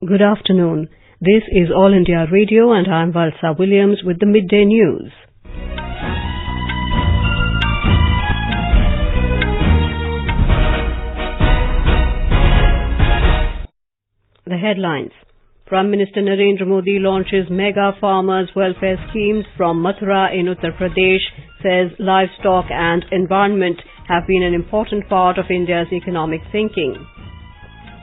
Good afternoon. This is All India Radio and I'm Valsa Williams with the Midday News. The headlines. Prime Minister Narendra Modi launches mega farmers' welfare schemes from Mathura in Uttar Pradesh, says livestock and environment have been an important part of India's economic thinking.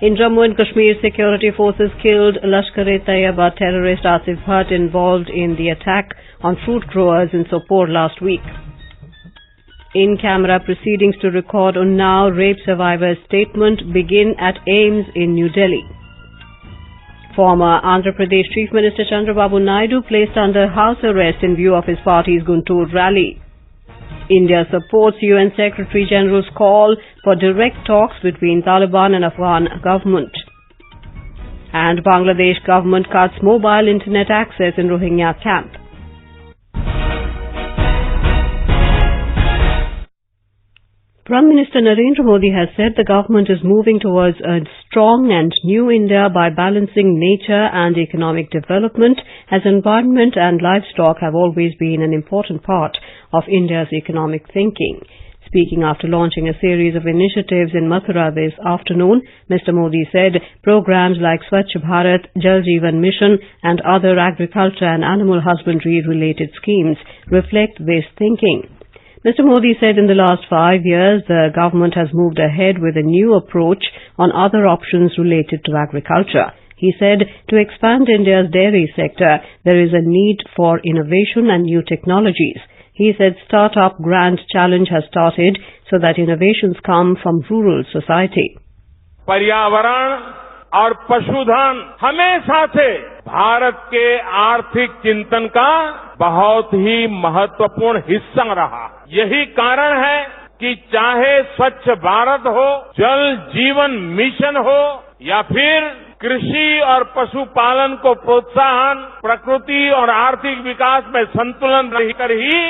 In Jammu and Kashmir, security forces killed Lashkar-e-Taiba terrorist Asif Bhat involved in the attack on fruit growers in Sopore last week. In-camera proceedings to record Unnao rape survivor's statement begin at AIIMS in New Delhi. Former Andhra Pradesh Chief Minister Chandrababu Naidu placed under house arrest in view of his party's Guntur rally. India supports UN Secretary General's call for direct talks between Taliban and Afghan government. And Bangladesh government cuts mobile internet access in Rohingya camp. Prime Minister Narendra Modi has said the government is moving towards a strong and new India by balancing nature and economic development, as environment and livestock have always been an important part of India's economic thinking. Speaking after launching a series of initiatives in Mathura this afternoon, Mr. Modi said programs like Swachh Bharat, Jal Jeevan Mission and other agriculture and animal husbandry related schemes reflect this thinking. Mr. Modi said in the last 5 years the government has moved ahead with a new approach on other options related to agriculture. He said to expand India's dairy sector, there is a need for innovation and new technologies. He said Startup Grand Challenge has started so that innovations come from rural society. पर्यावरण और पशुधन हमेशा से भारत के आर्थिक चिंतन का बहुत ही महत्वपूर्ण हिस्सा रहा। यही कारण है कि चाहे स्वच्छ भारत हो, जल जीवन मिशन हो या फिर कृषि और पशुपालन को प्रोत्साहन, प्रकृति और आर्थिक विकास में संतुलन रहकर ही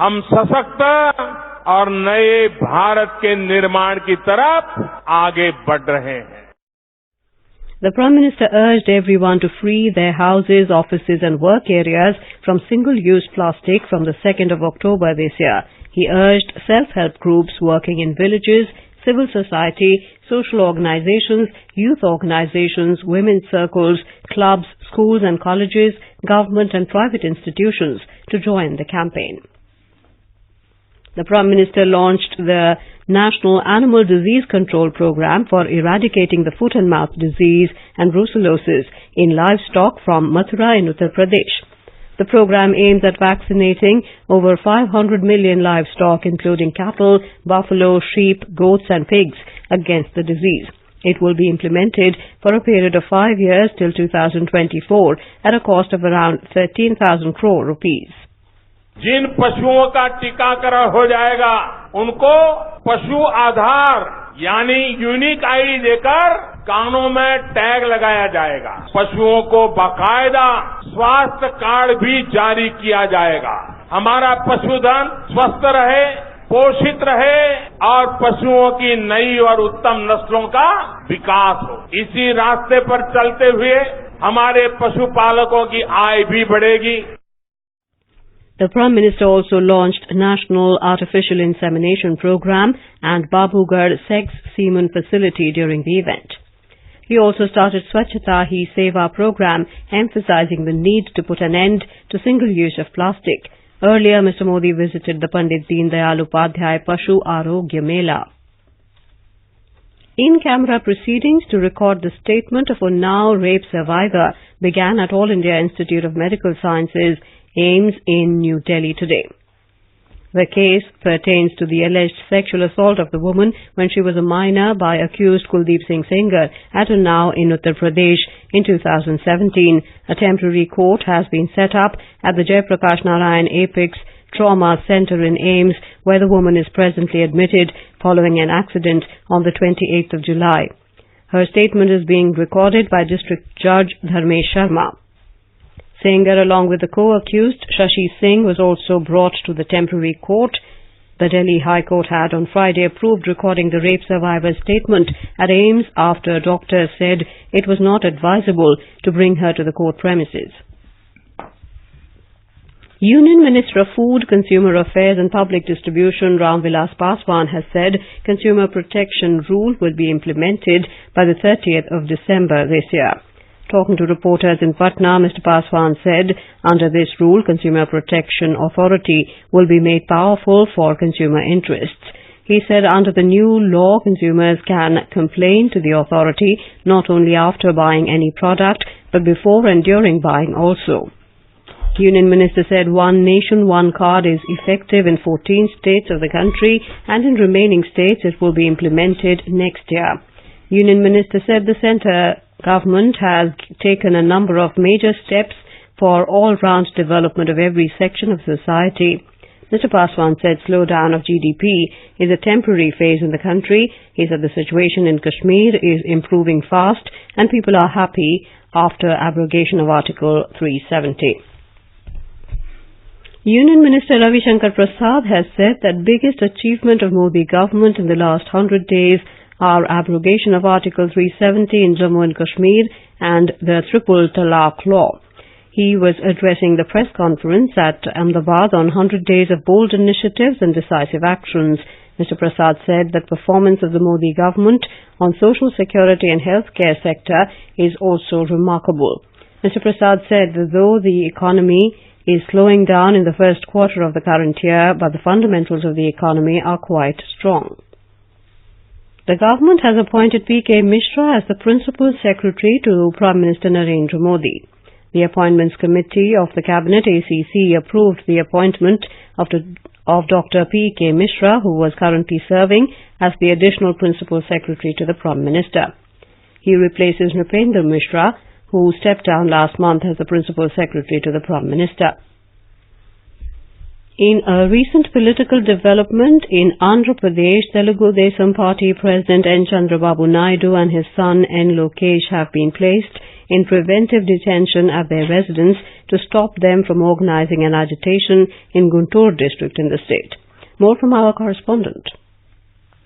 हम सशक्त और नए भारत के निर्माण की तरफ आगे बढ़ रहे हैं. The Prime Minister urged everyone to free their houses, offices and work areas from single-use plastic from the 2nd of October this year. He urged self-help groups working in villages, civil society, social organizations, youth organizations, women's circles, clubs, schools and colleges, government and private institutions to join the campaign. The Prime Minister launched the National Animal Disease Control Program for eradicating the foot and mouth disease and brucellosis in livestock from Mathura in Uttar Pradesh. The program aims at vaccinating over 500 million livestock, including cattle, buffalo, sheep, goats and pigs, against the disease. It will be implemented for a period of 5 years till 2024 at a cost of around 13,000 crore rupees. जिन पशुओं का टीकाकरण हो जाएगा उनको पशु आधार यानी unique ID देकर कानों में टैग लगाया जाएगा. पशुओं को बाकायदा स्वास्थ्य कार्ड भी जारी किया जाएगा. हमारा पशुधन स्वस्थ रहे, पोषित रहे और पशुओं की नई और उत्तम नस्लों का विकास हो. इसी रास्ते पर चलते हुए हमारे पशुपालकों की आय भी बढ़ेगी. The Prime Minister also launched National Artificial Insemination Program and Babugarh Sex Semen Facility during the event. He also started Swachhata Hi Seva program, emphasizing the need to put an end to single use of plastic. Earlier, Mr. Modi visited the Pandit Deen Dayal Upadhyay Pashu Arogya Mela. In-camera proceedings to record the statement of Unnao rape survivor began at All India Institute of Medical Sciences, AIIMS, in New Delhi today. The case pertains to the alleged sexual assault of the woman when she was a minor by accused Kuldeep Singh Sengar at Unnao in Uttar Pradesh in 2017. A temporary court has been set up at the Jayaprakash Narayan Apex Trauma Center in AIIMS, where the woman is presently admitted following an accident on the 28th of July. Her statement is being recorded by District Judge Dharmesh Sharma. Sengar, along with the co-accused Shashi Singh, was also brought to the temporary court. The Delhi High Court had on Friday approved recording the rape survivor's statement at AIIMS after doctors said it was not advisable to bring her to the court premises. Union Minister of Food, Consumer Affairs and Public Distribution Ram Vilas Paswan has said consumer protection rule will be implemented by the 30th of December this year. Talking to reporters in Patna, Mr. Paswan said, under this rule, Consumer Protection Authority will be made powerful for consumer interests. He said under the new law, consumers can complain to the authority not only after buying any product, but before and during buying also. Union Minister said One Nation, One Card is effective in 14 states of the country and in remaining states it will be implemented next year. Union Minister said the centre government has taken a number of major steps for all-round development of every section of society. Mr. Paswan said slowdown of GDP is a temporary phase in the country. He said the situation in Kashmir is improving fast and people are happy after abrogation of Article 370. Union Minister Ravi Shankar Prasad has said that biggest achievement of Modi government in the last 100 days are abrogation of Article 370 in Jammu and Kashmir and the Triple Talaq law. He was addressing the press conference at Ahmedabad on 100 days of bold initiatives and decisive actions. Mr. Prasad said that performance of the Modi government on social security and healthcare sector is also remarkable. Mr. Prasad said that though the economy is slowing down in the first quarter of the current year, but the fundamentals of the economy are quite strong. The government has appointed P.K. Mishra as the Principal Secretary to Prime Minister Narendra Modi. The Appointments Committee of the Cabinet ACC approved the appointment of Dr. P.K. Mishra, who was currently serving as the additional Principal Secretary to the Prime Minister. He replaces Nripender Mishra, who stepped down last month as the Principal Secretary to the Prime Minister. In a recent political development in Andhra Pradesh, Telugu Desam Party President N. Chandrababu Naidu and his son N. Lokesh have been placed in preventive detention at their residence to stop them from organizing an agitation in Guntur district in the state. More from our correspondent.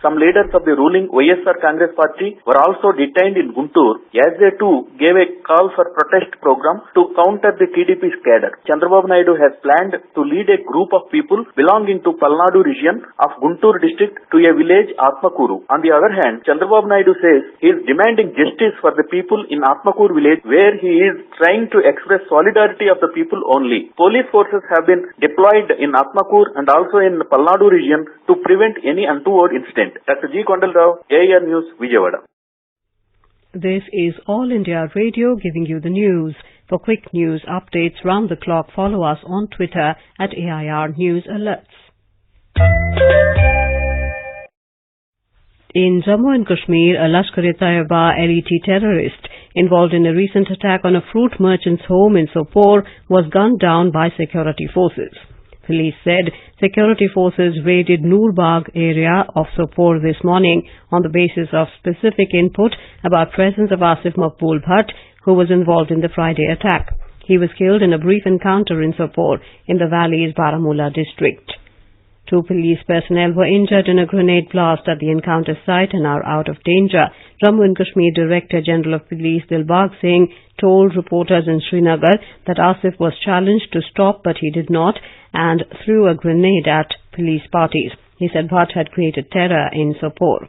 Some leaders of the ruling YSR Congress Party were also detained in Guntur as they too gave a call for protest program to counter the TDP's cadre. Chandrababu Naidu has planned to lead a group of people belonging to Palnadu region of Guntur district to a village Atmakuru. On the other hand, Chandrababu Naidu says he is demanding justice for the people in Atmakuru village where he is trying to express solidarity of the people only. Police forces have been deployed in Atmakuru and also in Palnadu region to prevent any untoward incident. Dr. G. Kondalrao, AIR News, Vijayawada. This is All India Radio giving you the news. For quick news updates round the clock, follow us on Twitter at AIR News Alerts. In Jammu and Kashmir, a Lashkar-e-Taiba LET terrorist involved in a recent attack on a fruit merchant's home in Sopore was gunned down by security forces. Police said security forces raided Noorbagh area of Sopore this morning on the basis of specific input about presence of Asif Bhat, who was involved in the Friday attack. He was killed in a brief encounter in Sopore in the valley's Baramulla district. 2 police personnel were injured in a grenade blast at the encounter site and are out of danger. Jammu and Kashmir Director General of Police Dilbagh Singh told reporters in Srinagar that Asif was challenged to stop but he did not and threw a grenade at police parties. He said Bhat had created terror in Sopore.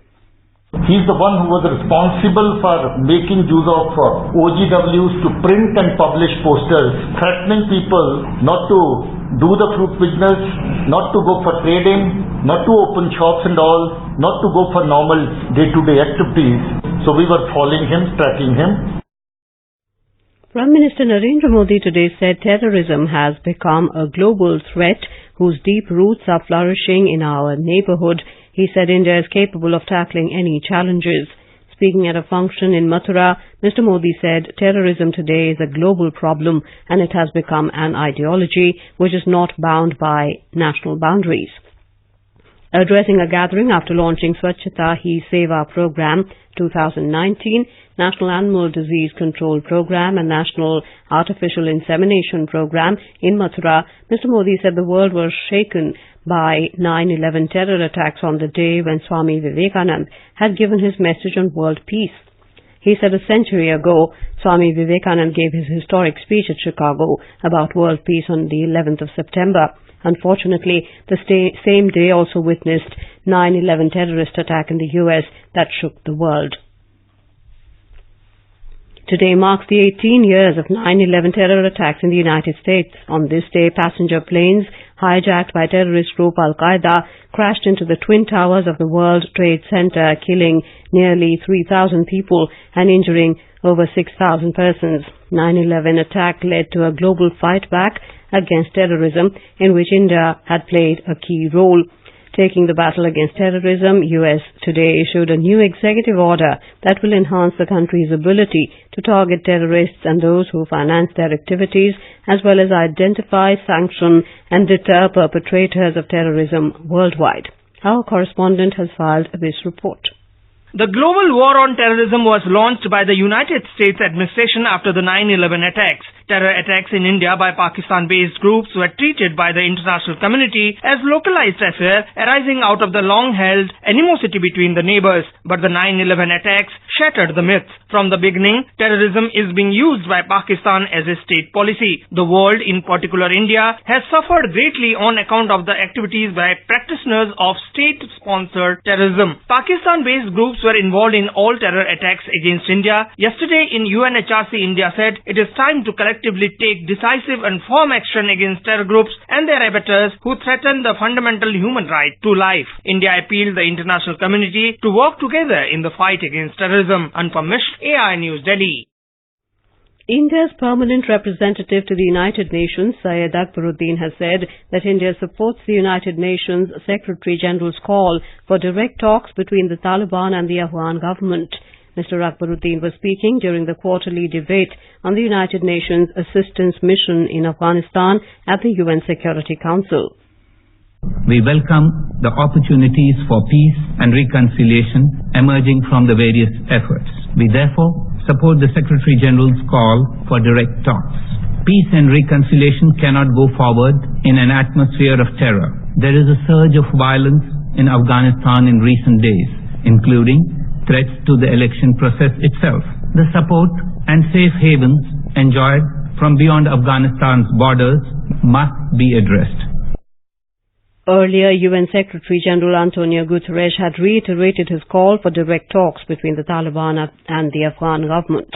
He is the one who was responsible for making use of OGWs to print and publish posters threatening people not to do the fruit business, not to go for trading, not to open shops and all, not to go for normal day-to-day activities. So we were following him, tracking him. Prime Minister Narendra Modi today said terrorism has become a global threat whose deep roots are flourishing in our neighborhood. He said India is capable of tackling any challenges. Speaking at a function in Mathura, Mr. Modi said terrorism today is a global problem and it has become an ideology which is not bound by national boundaries. Addressing a gathering after launching Swachhata Hi Seva Program 2019, National Animal Disease Control Program and National Artificial Insemination Program in Mathura, Mr. Modi said the world was shaken by 9/11 terror attacks on the day when Swami Vivekananda had given his message on world peace. He said a century ago, Swami Vivekananda gave his historic speech at Chicago about world peace on the 11th of September. Unfortunately, the same day also witnessed 9/11 terrorist attack in the US that shook the world. Today marks the 18 years of 9/11 terror attacks in the United States. On this day, passenger planes hijacked by terrorist group Al-Qaeda crashed into the Twin Towers of the World Trade Center, killing nearly 3,000 people and injuring over 6,000 persons. 9/11 attack led to a global fight back against terrorism, in which India had played a key role. Taking the battle against terrorism, US today issued a new executive order that will enhance the country's ability to target terrorists and those who finance their activities, as well as identify, sanction and deter perpetrators of terrorism worldwide. Our correspondent has filed this report. The global war on terrorism was launched by the United States administration after the 9/11 attacks. Terror attacks in India by Pakistan-based groups were treated by the international community as localized affair arising out of the long-held animosity between the neighbors. But the 9/11 attacks shattered the myths. From the beginning, terrorism is being used by Pakistan as a state policy. The world, in particular India, has suffered greatly on account of the activities by practitioners of state-sponsored terrorism. Pakistan-based groups were involved in all terror attacks against India. Yesterday in UNHRC, India said it is time to collectively take decisive and firm action against terror groups and their abettors who threaten the fundamental human right to life. India appealed the international community to work together in the fight against terrorism. Anupam Mishra, AI News, Delhi. India's permanent representative to the United Nations, Syed Akbaruddin, has said that India supports the United Nations Secretary-General's call for direct talks between the Taliban and the Afghan government. Mr. Akbaruddin was speaking during the quarterly debate on the United Nations Assistance Mission in Afghanistan at the UN Security Council. We welcome the opportunities for peace and reconciliation emerging from the various efforts. We therefore support the Secretary General's call for direct talks. Peace and reconciliation cannot go forward in an atmosphere of terror. There is a surge of violence in Afghanistan in recent days, including threats to the election process itself. The support and safe havens enjoyed from beyond Afghanistan's borders must be addressed. Earlier, UN Secretary-General Antonio Guterres had reiterated his call for direct talks between the Taliban and the Afghan government.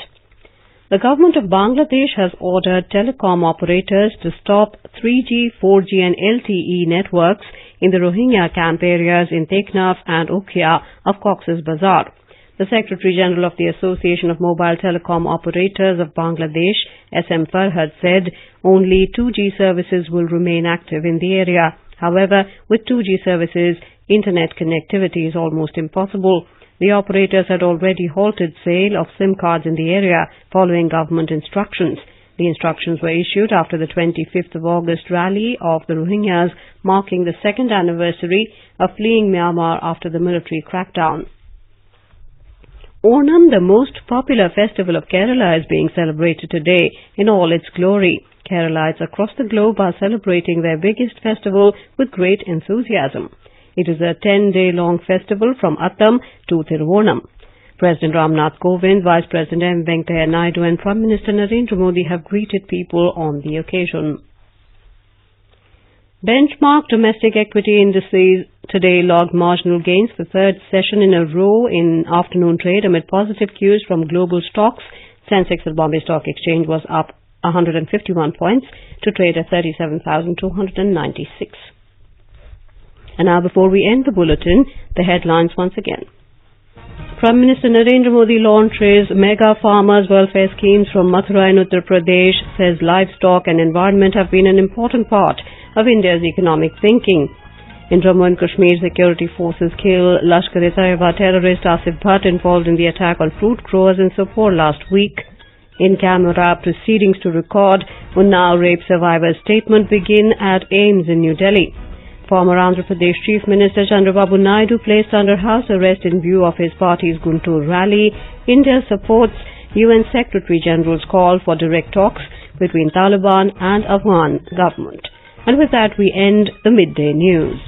The government of Bangladesh has ordered telecom operators to stop 3G, 4G and LTE networks in the Rohingya camp areas in Teknaf and Ukhia of Cox's Bazar. The Secretary-General of the Association of Mobile Telecom Operators of Bangladesh, SM Farhad, said only 2G services will remain active in the area. However, with 2G services, internet connectivity is almost impossible. The operators had already halted sale of SIM cards in the area following government instructions. The instructions were issued after the 25th of August rally of the Rohingyas, marking the second anniversary of fleeing Myanmar after the military crackdown. Poornam, the most popular festival of Kerala, is being celebrated today in all its glory. Keralites across the globe are celebrating their biggest festival with great enthusiasm. It is a 10-day-long festival from Attam to Thiruvonam. President Ramnath Kovind, Vice President M. Venkaiah Naidu and Prime Minister Narendra Modi have greeted people on the occasion. Benchmark domestic equity indices today logged marginal gains for third session in a row in afternoon trade amid positive cues from global stocks. Sensex at Bombay Stock Exchange was up 151 points to trade at 37,296. And now, before we end the bulletin, the headlines once again. Prime Minister Narendra Modi launches mega farmers welfare schemes from Mathura in Uttar Pradesh, says livestock and environment have been an important part of India's economic thinking. In Jammu and Kashmir, security forces kill Lashkar-e-Taiba terrorist Asif Bhat involved in the attack on fruit growers in Sopore last week. In-camera proceedings to record Unnao rape survivor's statement begin at AIIMS in New Delhi. Former Andhra Pradesh Chief Minister Chandrababu Naidu placed under house arrest in view of his party's Guntur rally. India supports UN Secretary General's call for direct talks between Taliban and Afghan government. And with that, we end the midday news.